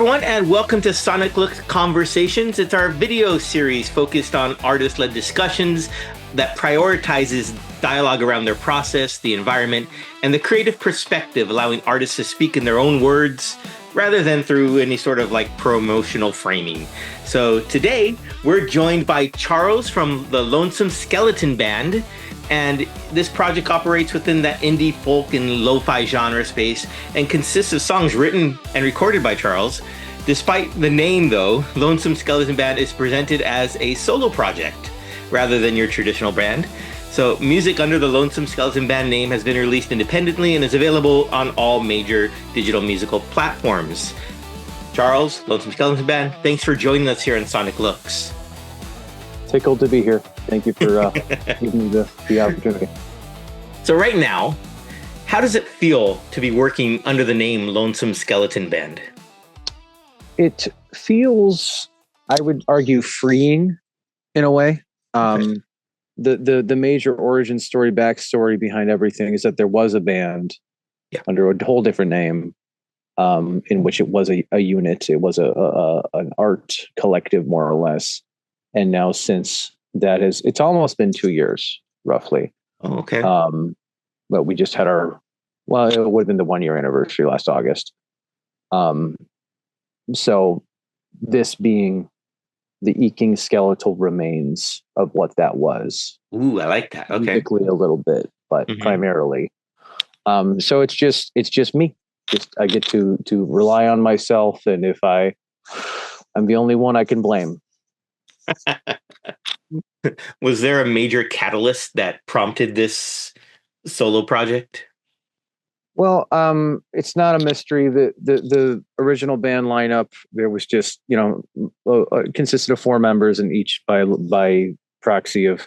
everyone, and welcome to SONIQLOOX Conversations. It's our video series focused on artist-led discussions that prioritizes dialogue around their process, the environment, and the creative perspective, allowing artists to speak in their own words rather than through any sort of promotional framing. So today, we're joined by Charles from the Lonesome Skeleton Band. And this project operates within that indie folk and lo-fi genre space and consists of songs written and recorded by Charles. Despite the name, though, Lonesome Skeleton Band is presented as a solo project rather than your traditional band. So music under the Lonesome Skeleton Band name has been released independently and is available on all major digital musical platforms. Charles, Lonesome Skeleton Band, thanks for joining us here on SONIQLOOX. Tickled to be here. Thank you for giving me the opportunity. So right now, how does it feel to be working under the name Lonesome Skeleton Band? It feels, I would argue, freeing in a way. Okay. The major origin story, backstory behind everything is that there was a band under a whole different name, in which it was a unit. It was an art collective, more or less. And now since that it's almost been 2 years, roughly. Oh, okay. But we just had it would have been the 1 year anniversary last August. So this being the eking skeletal remains of what that was. Ooh, I like that. Okay. Musically a little bit, but primarily. So it's just me. I get to rely on myself, and if I'm the only one I can blame. Was there a major catalyst that prompted this solo project? Well, it's not a mystery. The original band lineup, there was just, consisted of 4 members, and each by proxy of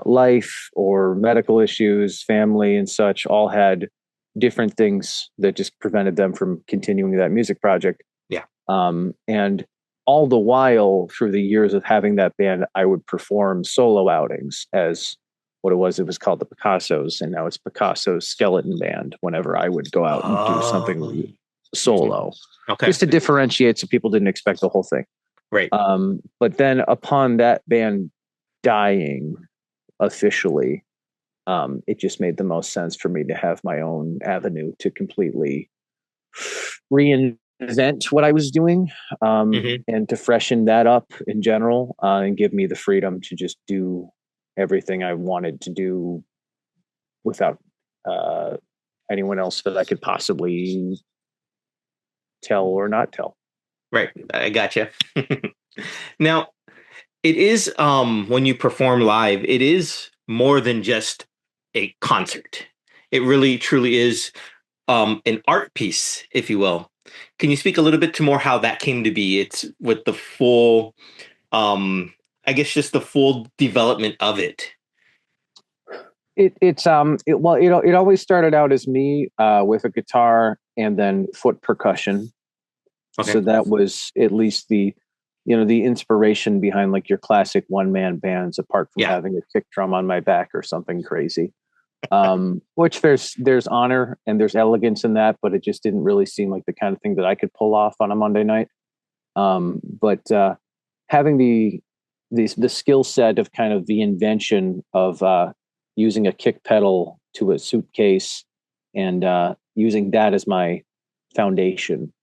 life or medical issues, family and such, all had different things that just prevented them from continuing that music project. Yeah. And all the while, through the years of having that band, I would perform solo outings as what it was. It was called the Picassos, and now it's Picasso's Skeleton Band whenever I would go out and do something solo. Okay. Just to differentiate so people didn't expect the whole thing. Right. But then upon that band dying officially, it just made the most sense for me to have my own avenue to completely reinvent what I was doing, and to freshen that up in general, and give me the freedom to just do everything I wanted to do without anyone else that I could possibly tell or not tell. Right. I gotcha. Now, it is, when you perform live, it is more than just a concert. It really, truly is an art piece, if you will. Can you speak a little bit to more how that came to be? It's with the full, just the full development of it. It always started out as me with a guitar and then foot percussion. Okay. So that was at least the inspiration behind your classic one-man bands, apart from having a kick drum on my back or something crazy. Which there's honor and there's elegance in that, but it just didn't really seem like the kind of thing that I could pull off on a Monday night. But having the skill set of kind of the invention of using a kick pedal to a suitcase and using that as my foundation,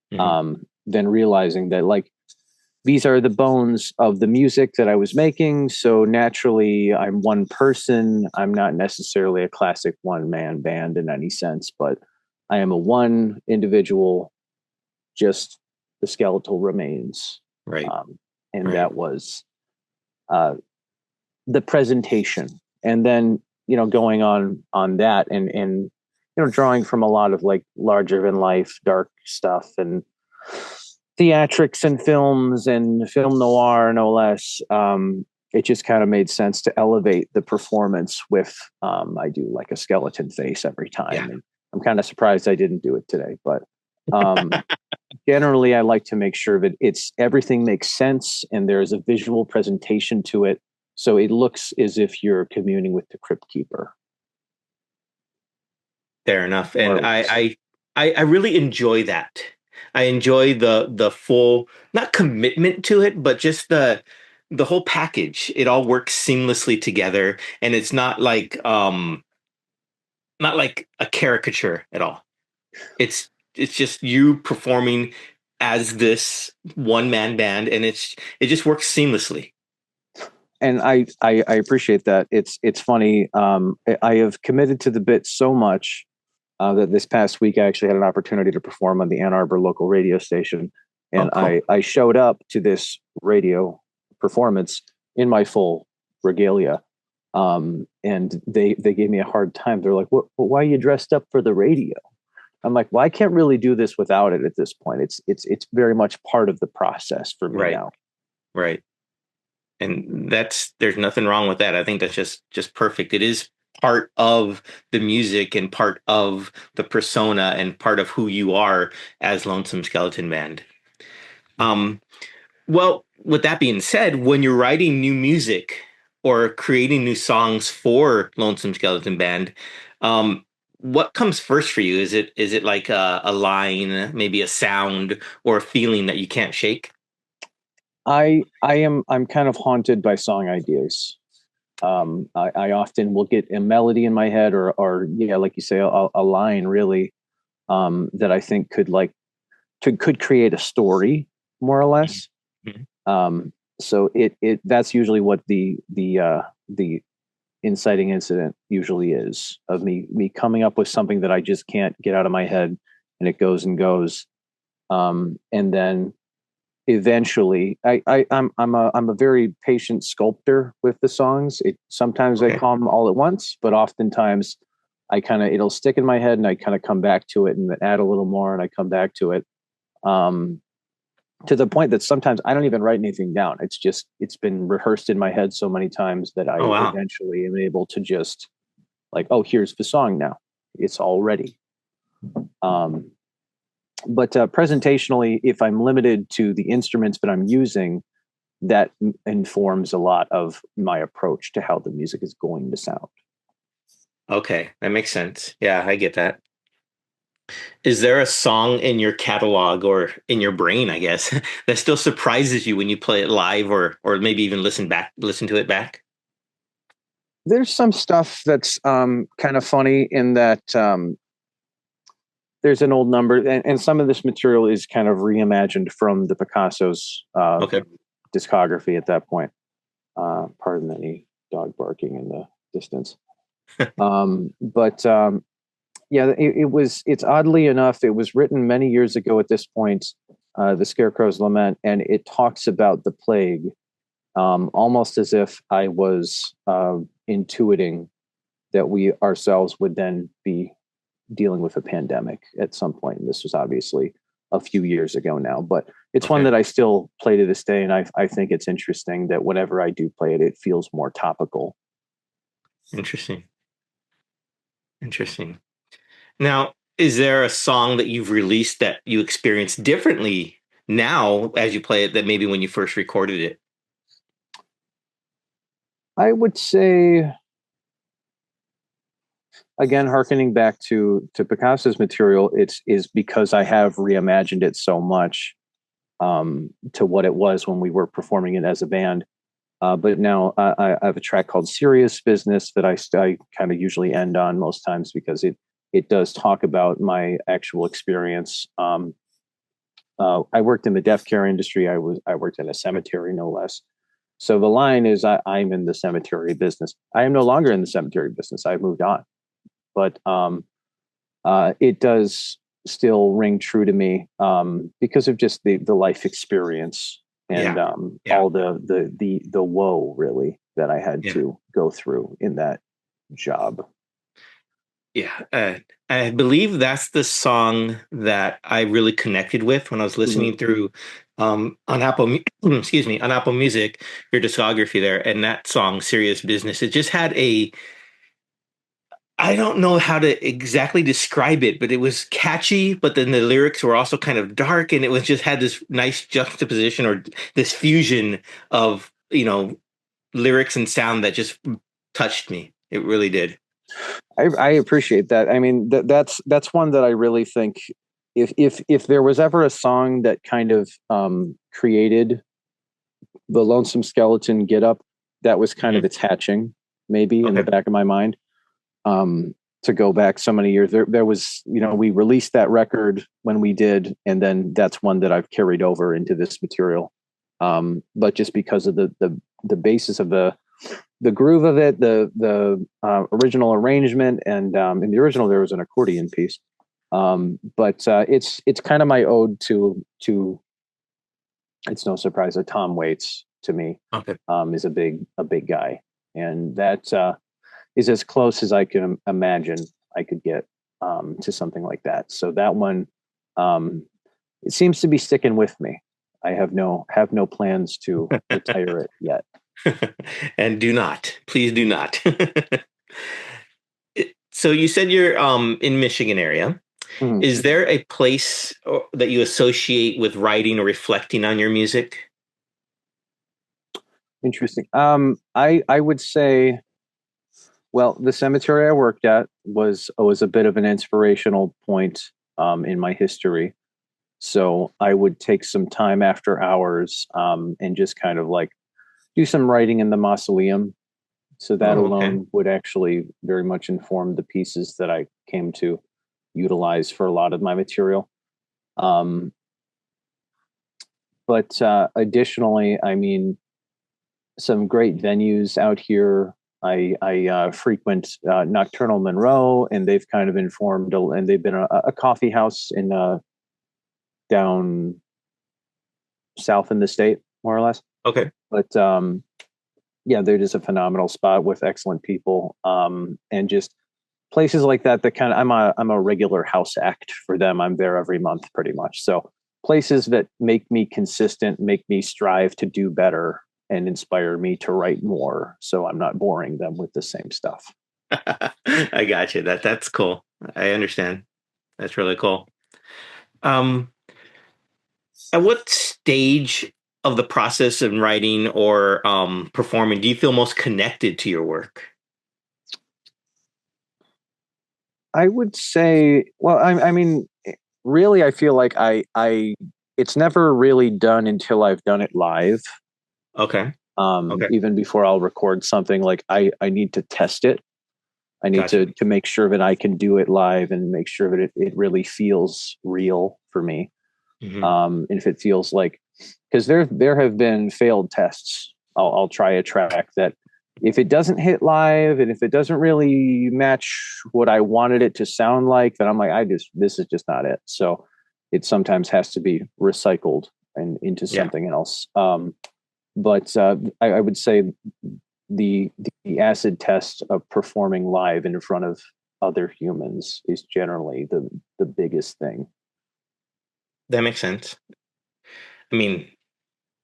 then realizing that these are the bones of the music that I was making. So naturally, I'm one person. I'm not necessarily a classic one-man band in any sense, but I am a one individual, just the skeletal remains. Right. That was the presentation. And then, going on that and drawing from a lot of larger than life, dark stuff and theatrics and films and film noir, no less. It just kind of made sense to elevate the performance with, I do a skeleton face every time. Yeah. And I'm kind of surprised I didn't do it today, but generally I like to make sure that everything makes sense and there's a visual presentation to it. So it looks as if you're communing with the crypt keeper. Fair enough. And I really enjoy that. I enjoy the full, not commitment to it, but just the whole package. It all works seamlessly together, and it's not like a caricature at all. It's just you performing as this one man band, and it just works seamlessly. And I appreciate that. It's funny. I have committed to the bit so much that this past week I actually had an opportunity to perform on the Ann Arbor local radio station, Oh, and cool. I showed up to this radio performance in my full regalia. And they gave me a hard time. They're like, "What? Why are you dressed up for the radio?" I'm like, "Well, I can't really do this without it at this point. It's very much part of the process for me Right, now." right. And there's nothing wrong with that. I think that's just perfect. It is part of the music and part of the persona and part of who you are as Lonesome Skeleton Band. Um, well, with that being said, when you're writing new music or creating new songs for Lonesome Skeleton Band, um, what comes first for you? Is it like a line, maybe a sound, or a feeling that you can't shake? I'm kind of haunted by song ideas. I often will get a melody in my head, or yeah, like you say, a line really, that I think could create a story, more or less. Mhm. So it that's usually what the inciting incident usually is, of me coming up with something that I just can't get out of my head, and it goes and goes. And then eventually, I'm a very patient sculptor with the songs. Sometimes I Okay. come all at once, but oftentimes it'll stick in my head, and I kind of come back to it and add a little more, and I come back to it. Um, to the point that sometimes I don't even write anything down. It's been rehearsed in my head so many times that Oh, I wow. eventually am able to just, like, oh, here's the song now. It's all ready. Um, but presentationally, if I'm limited to the instruments that I'm using, that informs a lot of my approach to how the music is going to sound. Okay, that makes sense. Yeah, I get that. Is there a song in your catalog or in your brain, I guess, that still surprises you when you play it live or maybe even listen to it back? There's some stuff that's kind of funny in that there's an old number, and some of this material is kind of reimagined from the Picasso's Okay. discography at that point. Pardon any dog barking in the distance. But yeah, it's oddly enough, it was written many years ago at this point, The Scarecrow's Lament, and it talks about the plague, almost as if I was intuiting that we ourselves would then be dealing with a pandemic at some point. And this was obviously a few years ago now, but it's one Okay. that I still play to this day. And I think it's interesting that whenever I do play it, it feels more topical. Interesting. Interesting. Now, is there a song that you've released that you experience differently now as you play it that maybe when you first recorded it? I would say, again, harkening back to Picasso's material, it's is because I have reimagined it so much, to what it was when we were performing it as a band. But now I have a track called "Serious Business" that I kind of usually end on most times, because it does talk about my actual experience. I worked in the death care industry. I worked in a cemetery, no less. So the line is, I'm in the cemetery business. I am no longer in the cemetery business. I've moved on. But it does still ring true to me, because of just the life experience, and Yeah. Yeah. all the woe, really, that I had Yeah. to go through in that job. Yeah, I believe that's the song that I really connected with when I was Mhm. listening through on excuse me, on Apple Music, your discography there, and that song, Serious Business. It just had I don't know how to exactly describe it, but it was catchy, but then the lyrics were also kind of dark, and it was just had this nice juxtaposition or this fusion of, lyrics and sound that just touched me. It really did. I appreciate that. I mean, that's one that I really think. if there was ever a song that kind of created the Lonesome Skeleton get up, that was kind of its hatching, maybe in the back of my mind. To go back so many years, there was, we released that record when we did, and then that's one that I've carried over into this material. But just because of the basis of the groove of it, the original arrangement, and in the original there was an accordion piece. But it's kind of my ode to. It's no surprise that Tom Waits, to me, is a big guy, and that is as close as I can imagine I could get to something like that. So that one, it seems to be sticking with me. I have no plans to retire it yet. And please do not. So you said you're in Michigan area. Mm-hmm. Is there a place that you associate with writing or reflecting on your music? Interesting. I would say, well, the cemetery I worked at was a bit of an inspirational point in my history. So I would take some time after hours and just kind of like do some writing in the mausoleum. So that alone would actually very much inform the pieces that I came to utilize for a lot of my material. But additionally, I mean, some great venues out here. I frequent Nocturnal Monroe, and they've kind of informed, and they've been a coffee house in down south in the state, more or less. Okay. But yeah, they're just a phenomenal spot with excellent people, and just places like that kind of, I'm a regular house act for them. I'm there every month pretty much. So places that make me consistent, make me strive to do better, and inspire me to write more, so I'm not boring them with the same stuff. I got you. That's cool. I understand. That's really cool. At what stage of the process of writing or performing do you feel most connected to your work? I would say, well, I mean, really, I feel like it's never really done until I've done it live. Okay. Even before I'll record something, like I need to test it. I need to make sure that I can do it live and make sure that it really feels real for me. Mm-hmm. And if it feels like, because there have been failed tests. I'll try a track that if it doesn't hit live and if it doesn't really match what I wanted it to sound like, then I'm like, this is just not it. So it sometimes has to be recycled and into something else. But I would say the acid test of performing live in front of other humans is generally the biggest thing. That makes sense. I mean,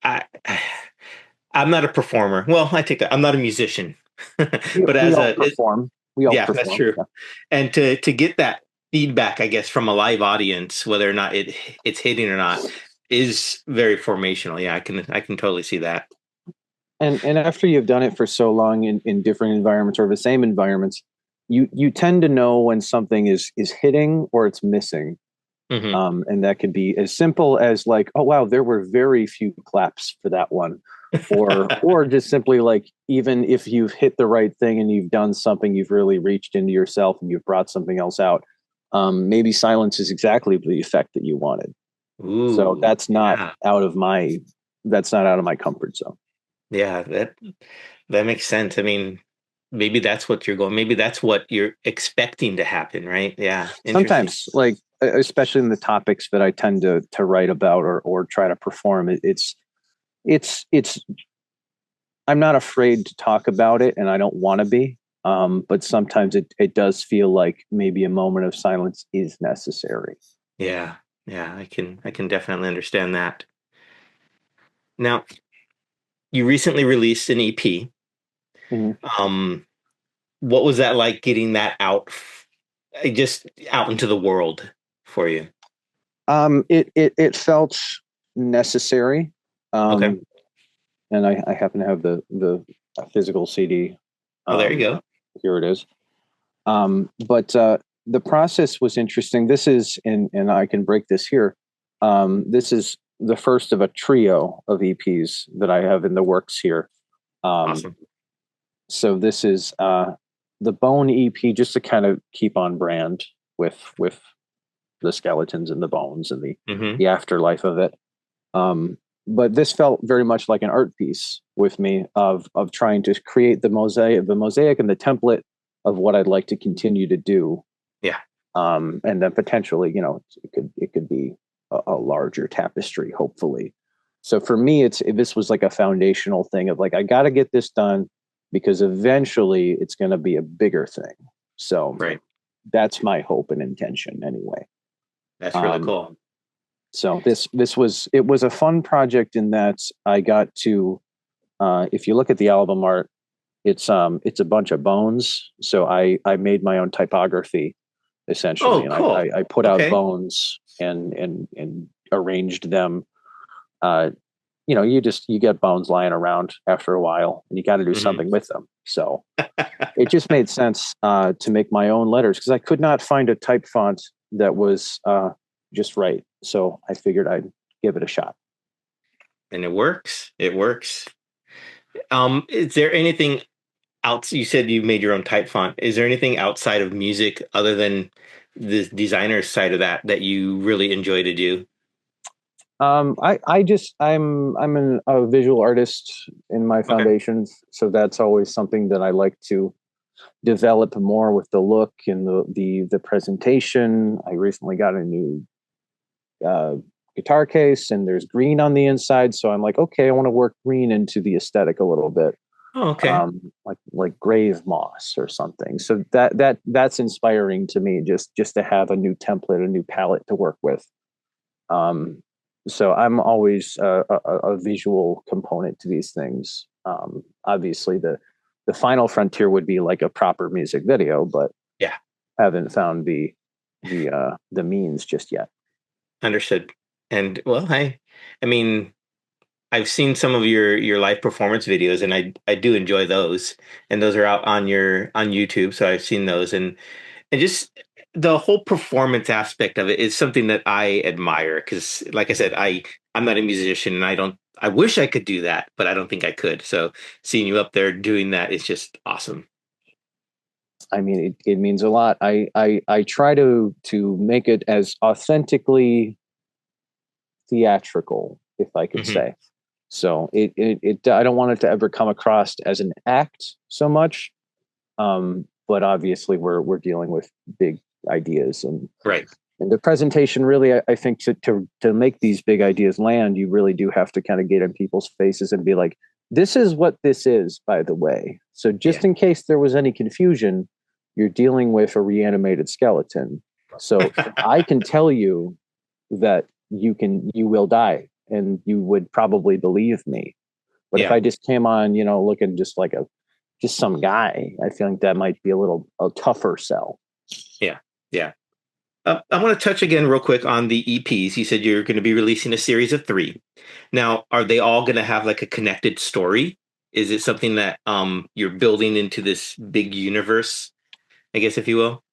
I'm not a performer. Well, I take that. I'm not a musician, but we all perform. That's true. Yeah. And to get that feedback, I guess, from a live audience, whether or not it's hitting or not, is very formational. Yeah, I can totally see that. And after you've done it for so long in different environments or the same environments, you tend to know when something is hitting or it's missing. Mm-hmm. And that could be as simple as like, oh wow, there were very few claps for that one, or just simply like, even if you've hit the right thing and you've done something, you've really reached into yourself and you've brought something else out. Maybe silence is exactly the effect that you wanted. Ooh, so that's not out of my comfort zone. Yeah, that makes sense. I mean, maybe that's what maybe that's what you're expecting to happen, right? Yeah. Sometimes, like, especially in the topics that I tend to write about or try to perform, it's I'm not afraid to talk about it, and I don't want to be. But sometimes it does feel like maybe a moment of silence is necessary. Yeah. I can definitely understand that. Now, you recently released an EP. Mm-hmm. What was that like, getting that out, just out into the world for you? It felt necessary. And I happen to have the physical CD. Oh, there you go. Here it is. But the process was interesting. This is, and I can break this here. This is the first of a trio of EPs that I have in the works here. Awesome. So this is the Bone EP, just to kind of keep on brand with the skeletons and the bones and the afterlife of it. But this felt very much like an art piece with me of trying to create the mosaic and the template of what I'd like to continue to do. Yeah. And then potentially, it could be a larger tapestry, hopefully. So for me, this was like a foundational thing of like, I got to get this done because eventually it's going to be a bigger thing. So that's my hope and intention anyway. That's really cool. So it was a fun project in that I got to, if you look at the album art, it's a bunch of bones. So I made my own typography essentially. Oh, cool. And I put out bones and arranged them. You get bones lying around after a while and you got to do something with them. So it just made sense to make my own letters because I could not find a type font that was just right. So I figured I'd give it a shot. And it works. It works. Is there anything else? You said you made your own type font. Is there anything outside of music other than the designer side of that you really enjoy to do? I'm a visual artist in my foundations. So that's always something that I like to develop more with the look and the presentation. I recently got a new guitar case and there's green on the inside. So I'm like, okay, I want to work green into the aesthetic a little bit. Oh, okay. Like grave moss or something. So that's inspiring to me just to have a new template, a new palette to work with. So I'm always a visual component to these things. Obviously the final frontier would be like a proper music video, but haven't found the means just yet. Understood. And well, I mean, I've seen some of your live performance videos, and I do enjoy those, and those are out on YouTube, so I've seen those, and just the whole performance aspect of it is something that I admire because, like I said, I'm not a musician, and I wish I could do that, but I don't think I could. So seeing you up there doing that is just awesome. I mean, it means a lot. I try to make it as authentically theatrical, if I could say. So it I don't want it to ever come across as an act so much. But obviously we're dealing with big ideas and the presentation really, I think to make these big ideas land, you really do have to kind of get in people's faces and be like, this is what this is, by the way. So just in case there was any confusion, you're dealing with a reanimated skeleton. So I can tell you that you will die and you would probably believe me. But if I just came on, looking just like just some guy, I feel like that might be a tougher sell. Yeah. Yeah. I want to touch again real quick on the EPs. You said you're going to be releasing a series of 3. Now, are they all going to have like a connected story? Is it something that you're building into this big universe, I guess, if you will?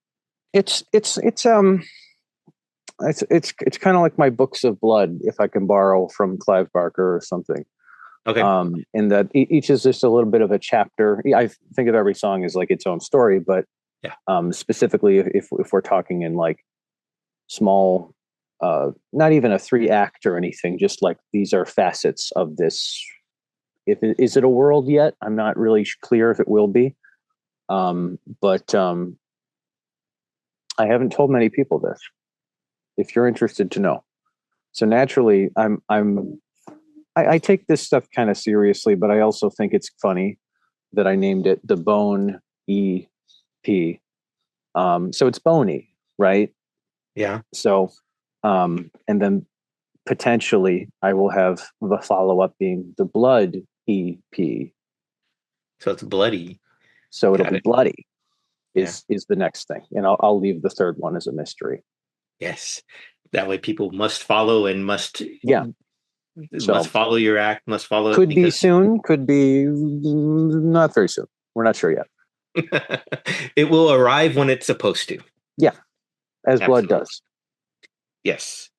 It's kind of like my books of blood, if I can borrow from Clive Barker or something. Okay. In that each is just a little bit of a chapter. I think of every song as like its own story, but specifically if we're talking in like small, not even a 3-act or anything, just like these are facets of this. Is it a world yet? I'm not really clear if it will be. But I haven't told many people this. If you're interested to know. So naturally, I take this stuff kind of seriously, but I also think it's funny that I named it the Bone EP. So it's bony, right? Yeah. So, and then potentially I will have the follow-up being the Blood EP. So it's bloody. So it'll be bloody is the next thing. And I'll leave the third one as a mystery. Yes. That way people must follow and must follow your act, must follow it. Could be soon, could be not very soon. We're not sure yet. It will arrive when it's supposed to. Yeah, as blood does. Yes.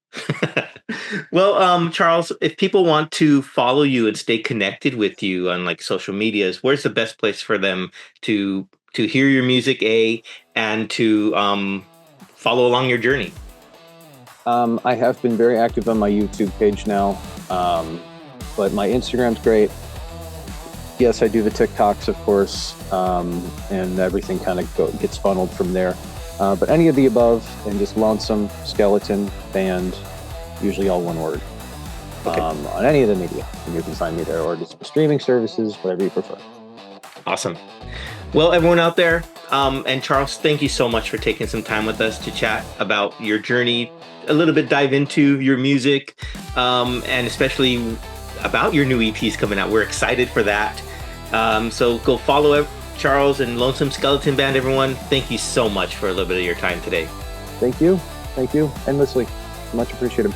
Well, Charles, if people want to follow you and stay connected with you on like social medias, where's the best place for them to hear your music, and to follow along your journey? I have been very active on my YouTube page now, but my Instagram's great. Yes, I do the TikToks, of course, and everything kind of gets funneled from there. But any of the above, and just Lonesome Skeleton Band, usually all one word. Okay. On any of the media, and you can find me there, or just streaming services, whatever you prefer. Awesome. Well, everyone out there, and Charles, thank you so much for taking some time with us to chat about your journey, a little bit dive into your music, and especially about your new EPs coming out. We're excited for that. So go follow Charles and Lonesome Skeleton Band, everyone. Thank you so much for a little bit of your time today. Thank you. Thank you endlessly. Much appreciated.